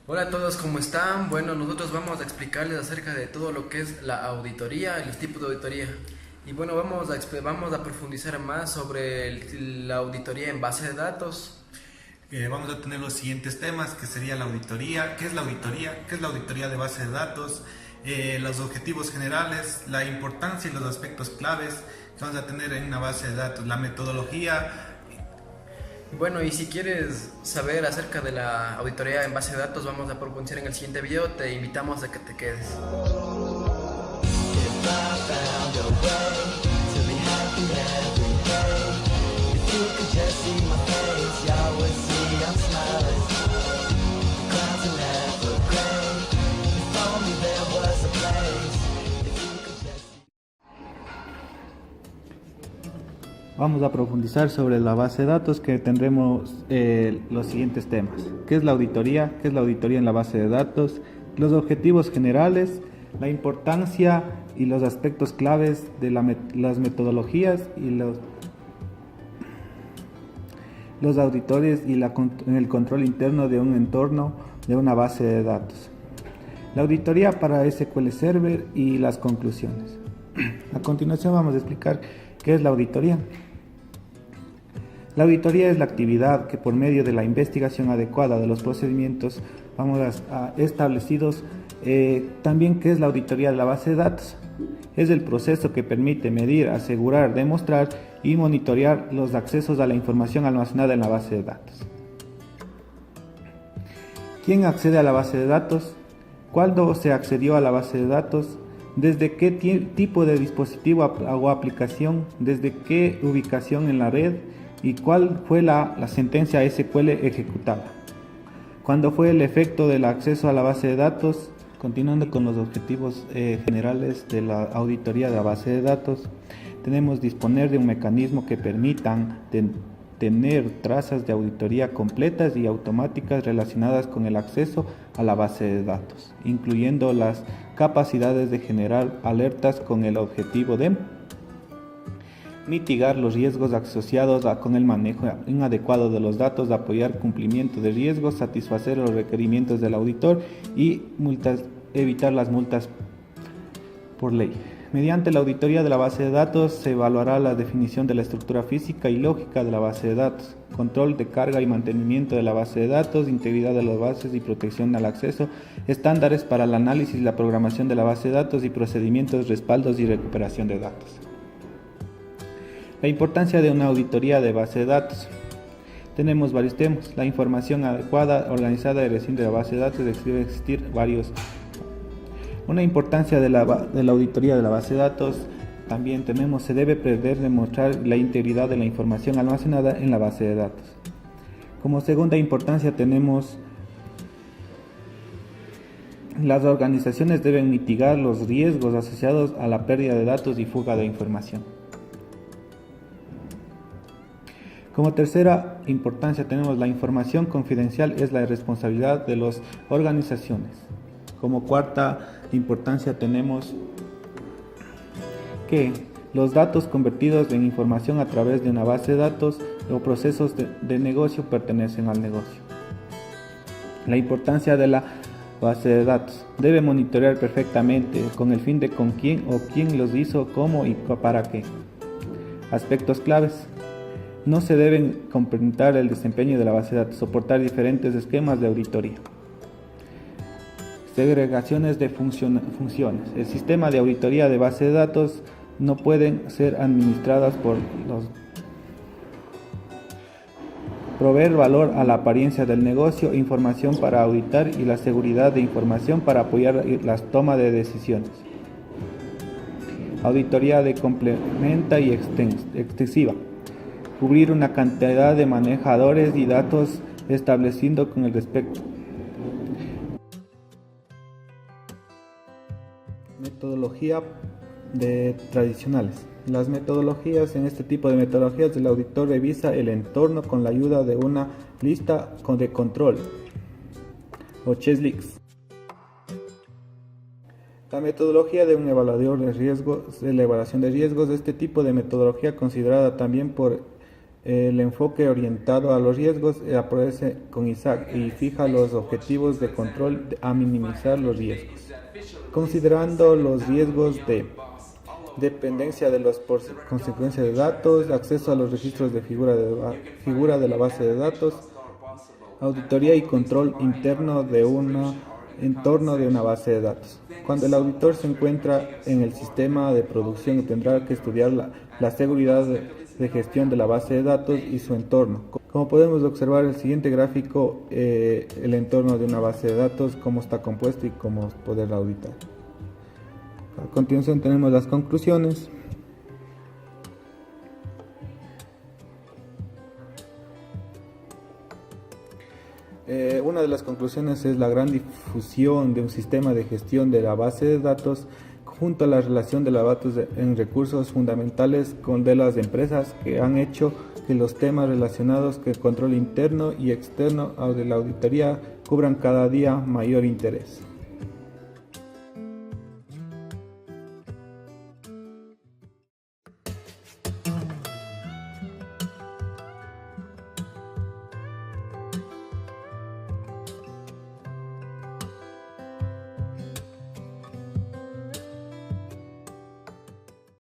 Hola a todos, ¿cómo están? Bueno, nosotros vamos a explicarles acerca de todo lo que es la auditoría y los tipos de auditoría. Y bueno, vamos a profundizar más sobre la auditoría en base de datos. Vamos a tener los siguientes temas, que sería la auditoría, qué es la auditoría, qué es la auditoría de base de datos, los objetivos generales, la importancia y los aspectos claves que vamos a tener en una base de datos, la metodología. Bueno, y si quieres saber acerca de la auditoría en base de datos, vamos a profundizar en el siguiente video. Te invitamos a que te quedes. Vamos a profundizar sobre la base de datos que tendremos los siguientes temas. ¿Qué es la auditoría? ¿Qué es la auditoría en la base de datos? Los objetivos generales, la importancia y los aspectos claves de las metodologías y los auditores y el control interno de un entorno de una base de datos. La auditoría para SQL Server y las conclusiones. A continuación vamos a explicar qué es la auditoría. La auditoría es la actividad que por medio de la investigación adecuada de los procedimientos establecidos, también qué es la auditoría de la base de datos. Es el proceso que permite medir, asegurar, demostrar y monitorear los accesos a la información almacenada en la base de datos. ¿Quién accede a la base de datos? ¿Cuándo se accedió a la base de datos? ¿Desde qué tipo de dispositivo o aplicación? ¿Desde qué ubicación en la red? ¿Y cuál fue la sentencia SQL ejecutada? ¿Cuándo fue el efecto del acceso a la base de datos? Continuando con los objetivos generales de la auditoría de la base de datos, tenemos disponer de un mecanismo que permitan tener trazas de auditoría completas y automáticas relacionadas con el acceso a la base de datos, incluyendo las capacidades de generar alertas con el objetivo de mitigar los riesgos asociados con el manejo inadecuado de los datos, apoyar cumplimiento de riesgos, satisfacer los requerimientos del auditor y evitar las multas por ley. Mediante la auditoría de la base de datos se evaluará la definición de la estructura física y lógica de la base de datos, control de carga y mantenimiento de la base de datos, integridad de las bases y protección al acceso, estándares para el análisis y la programación de la base de datos y procedimientos, respaldos y recuperación de datos. La importancia de una auditoría de base de datos. Tenemos varios temas. La información adecuada, organizada y reciente de la base de datos debe existir varios. Una importancia de la auditoría de la base de datos. También tenemos, se debe prever demostrar la integridad de la información almacenada en la base de datos. Como segunda importancia tenemos las organizaciones deben mitigar los riesgos asociados a la pérdida de datos y fuga de información. Como tercera importancia tenemos la información confidencial es la responsabilidad de las organizaciones. Como cuarta importancia tenemos que los datos convertidos en información a través de una base de datos o procesos de negocio pertenecen al negocio. La importancia de la base de datos. Debe monitorear perfectamente con el fin de con quién o quién los hizo, cómo y para qué. Aspectos claves. No se deben comprometer el desempeño de la base de datos, soportar diferentes esquemas de auditoría. Segregaciones de funciones. El sistema de auditoría de base de datos no pueden ser administradas por los proveer valor a la apariencia del negocio, información para auditar y la seguridad de información para apoyar la toma de decisiones. Auditoría de complementa y extensiva. Cubrir una cantidad de manejadores y datos estableciendo con el respecto. Metodología tradicionales. Las metodologías, en este tipo de metodologías, el auditor revisa el entorno con la ayuda de una lista de control o checklists. La metodología de un evaluador de riesgos, de la evaluación de riesgos, este tipo de metodología considerada también por El enfoque orientado a los riesgos aparece con Isaac y fija los objetivos de control a minimizar los riesgos. Considerando los riesgos de dependencia de las consecuencias de datos, acceso a los registros de figura de la base de datos, auditoría y control interno de en torno de una base de datos. Cuando el auditor se encuentra en el sistema de producción, tendrá que estudiar la seguridad de gestión de la base de datos y su entorno. Como podemos observar en el siguiente gráfico, el entorno de una base de datos, cómo está compuesto y cómo poder auditar. A continuación tenemos las conclusiones. Una de las conclusiones es la gran difusión de un sistema de gestión de la base de datos junto a la relación de los datos en recursos fundamentales con de las empresas que han hecho que los temas relacionados con el control interno y externo de la auditoría cubran cada día mayor interés.